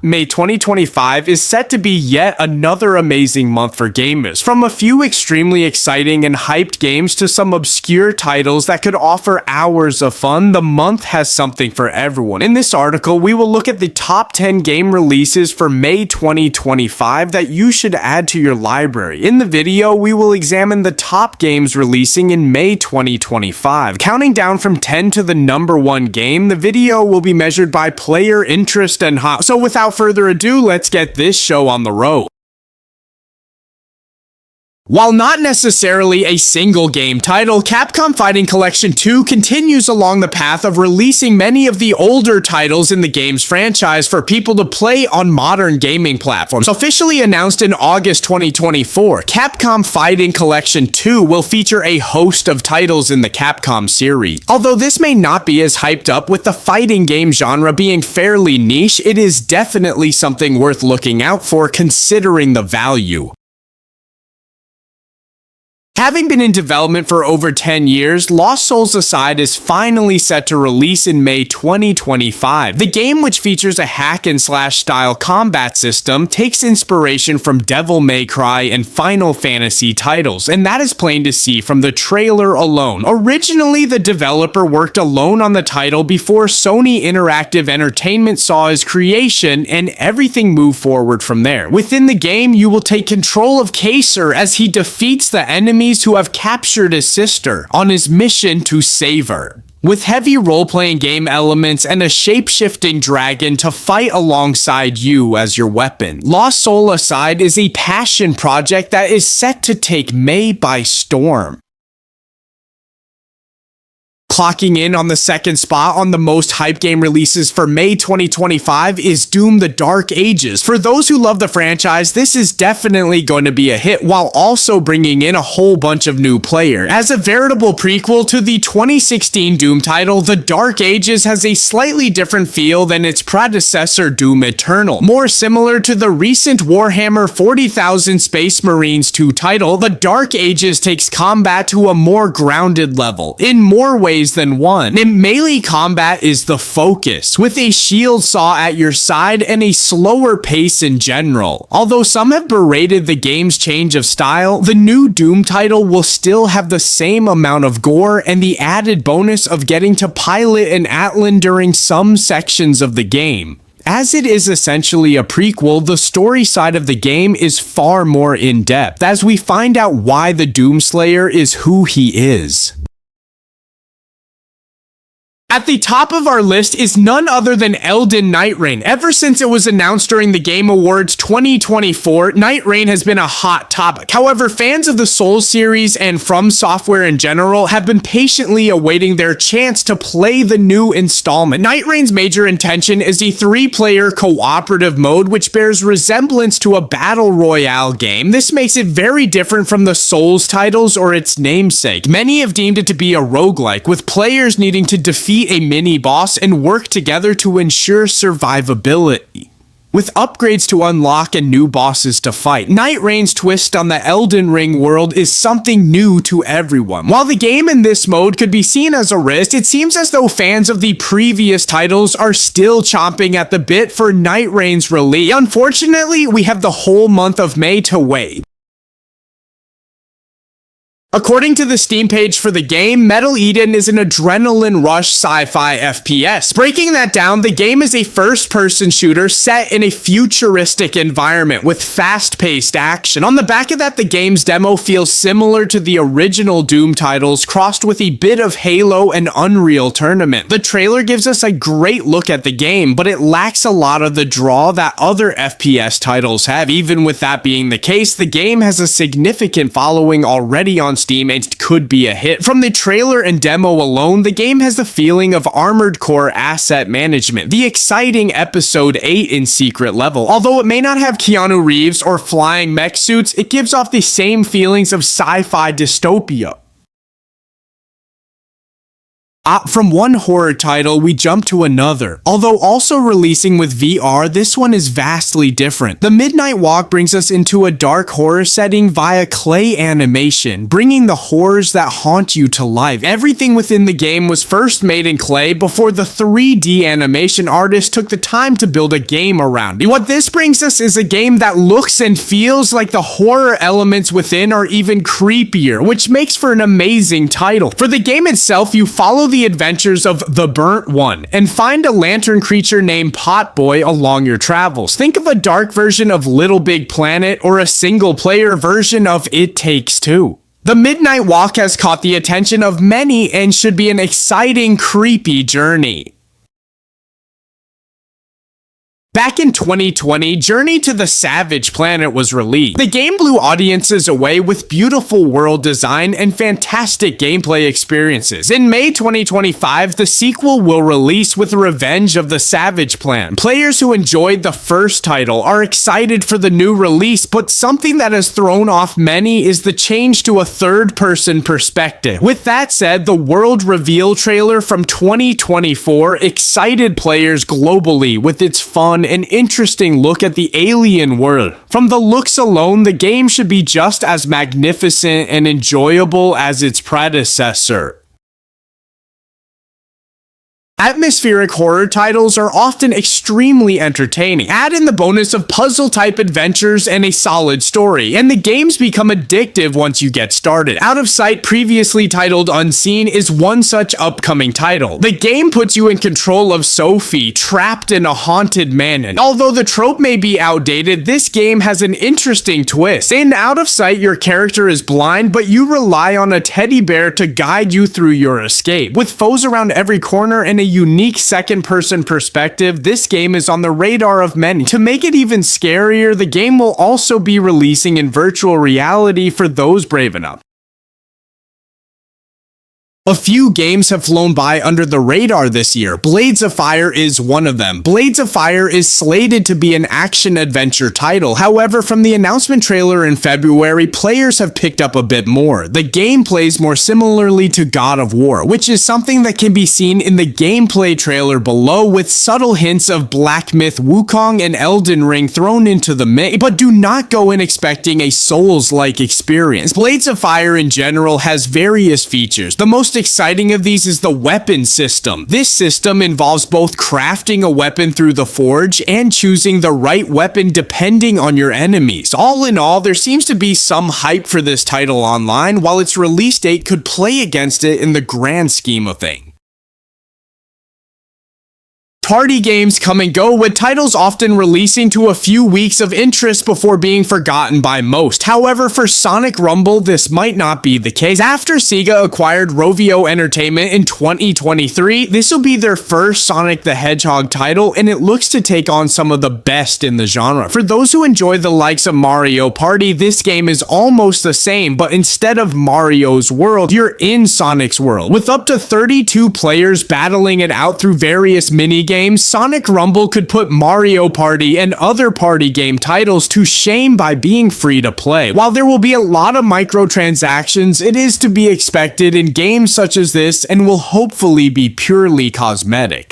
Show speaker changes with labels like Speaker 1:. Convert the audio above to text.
Speaker 1: May 2025 is set to be yet another amazing month for gamers. From a few extremely exciting and hyped games to some obscure titles that could offer hours of fun, the month has something for everyone. In this article, we will look at the top 10 game releases for May 2025 that you should add to your library. In the video, we will examine the top games releasing in May 2025. Counting down from 10 to the number 1 game, the video will be measured by player interest and hype. So without further ado, let's get this show on the road. While not necessarily a single game title, Capcom Fighting Collection 2 continues along the path of releasing many of the older titles in the game's franchise for people to play on modern gaming platforms. Officially announced in August 2024, Capcom Fighting Collection 2 will feature a host of titles in the Capcom series. Although this may not be as hyped up, with the fighting game genre being fairly niche, it is definitely something worth looking out for considering the value. Having been in development for over 10 years, Lost Souls Aside is finally set to release in May 2025. The game, which features a hack-and-slash style combat system, takes inspiration from Devil May Cry and Final Fantasy titles, and that is plain to see from the trailer alone. Originally, the developer worked alone on the title before Sony Interactive Entertainment saw his creation, and everything moved forward from there. Within the game, you will take control of Kaser as he defeats the enemies who have captured his sister on his mission to save her. With heavy role-playing game elements and a shape-shifting dragon to fight alongside you as your weapon, Lost Soul Aside is a passion project that is set to take May by storm. Clocking in on the second spot on the most hype game releases for May 2025 is Doom: The Dark Ages. For those who love the franchise, this is definitely going to be a hit, while also bringing in a whole bunch of new players. As a veritable prequel to the 2016 Doom title, The Dark Ages has a slightly different feel than its predecessor Doom Eternal. More similar to the recent Warhammer 40,000 Space Marines 2 title, The Dark Ages takes combat to a more grounded level, in more ways than one. In melee combat is the focus, with a shield saw at your side and a slower pace in general. Although some have berated the game's change of style, the new Doom title will still have the same amount of gore and the added bonus of getting to pilot an Atlan during some sections of the game. As it is essentially a prequel, the story side of the game is far more in-depth, as we find out why the Doomslayer is who he is. At the top of our list is none other than Elden Nightreign. Ever since it was announced during the Game Awards 2024, Nightreign has been a hot topic. However, fans of the Souls series and From Software in general have been patiently awaiting their chance to play the new installment. Nightreign's major intention is a 3-player cooperative mode which bears resemblance to a battle royale game. This makes it very different from the Souls titles or its namesake. Many have deemed it to be a roguelike, with players needing to defeat a mini-boss and work together to ensure survivability, with upgrades to unlock and new bosses to fight. Nightreign's twist on the Elden Ring world is something new to everyone. While the game in this mode could be seen as a risk, it seems as though fans of the previous titles are still chomping at the bit for Nightreign's release. Unfortunately, we have the whole month of May to wait. According to the Steam page for the game, Metal Eden is an adrenaline rush sci-fi FPS. Breaking that down, the game is a first-person shooter set in a futuristic environment with fast-paced action. On the back of that, the game's demo feels similar to the original Doom titles, crossed with a bit of Halo and Unreal Tournament. The trailer gives us a great look at the game, but it lacks a lot of the draw that other FPS titles have. Even with that being the case, the game has a significant following already on Steam and could be a hit. From the trailer and demo alone, the game has the feeling of Armored Core Asset Management, the exciting Episode 8 in Secret Level. Although it may not have Keanu Reeves or flying mech suits, it gives off the same feelings of sci-fi dystopia. From one horror title, we jump to another. Although also releasing with VR, this one is vastly different. The Midnight Walk brings us into a dark horror setting via clay animation, bringing the horrors that haunt you to life. Everything within the game was first made in clay before the 3D animation artist took the time to build a game around it. What this brings us is a game that looks and feels like the horror elements within are even creepier, which makes for an amazing title. For the game itself, you follow the adventures of the Burnt One and find a lantern creature named Potboy along your travels. Think of a dark version of Little Big Planet or a single player version of It Takes Two. The Midnight Walk has caught the attention of many and should be an exciting, creepy journey. Back in 2020, Journey to the Savage Planet was released. The game blew audiences away with beautiful world design and fantastic gameplay experiences. In May 2025, the sequel will release with Revenge of the Savage Planet. Players who enjoyed the first title are excited for the new release, but something that has thrown off many is the change to a third-person perspective. With that said, the world reveal trailer from 2024 excited players globally with its fun and interesting look at the alien world. From the looks alone, the game should be just as magnificent and enjoyable as its predecessor. Atmospheric horror titles are often extremely entertaining. Add in the bonus of puzzle-type adventures and a solid story, and the games become addictive once you get started. Out of Sight, previously titled Unseen, is one such upcoming title. The game puts you in control of Sophie, trapped in a haunted manor. Although the trope may be outdated, this game has an interesting twist. In Out of Sight, your character is blind, but you rely on a teddy bear to guide you through your escape. With foes around every corner and a unique second-person perspective, this game is on the radar of many. To make it even scarier, the game will also be releasing in virtual reality for those brave enough. A few games have flown by under the radar this year. Blades of Fire is one of them. Blades of Fire is slated to be an action-adventure title. However, from the announcement trailer in February, players have picked up a bit more. The game plays more similarly to God of War, which is something that can be seen in the gameplay trailer below, with subtle hints of Black Myth Wukong and Elden Ring thrown into the mix. But do not go in expecting a Souls-like experience. Blades of Fire in general has various features. The most exciting of these is the weapon system. This system involves both crafting a weapon through the forge and choosing the right weapon depending on your enemies. All in all, there seems to be some hype for this title online, while its release date could play against it in the grand scheme of things. Party games come and go, with titles often releasing to a few weeks of interest before being forgotten by most. However, for Sonic Rumble, this might not be the case. After Sega acquired Rovio Entertainment in 2023, this will be their first Sonic the Hedgehog title, and it looks to take on some of the best in the genre. For those who enjoy the likes of Mario Party, this game is almost the same, but instead of Mario's world, you're in Sonic's world. With up to 32 players battling it out through various mini-games, Sonic Rumble could put Mario Party and other party game titles to shame by being free to play. While there will be a lot of microtransactions, it is to be expected in games such as this and will hopefully be purely cosmetic.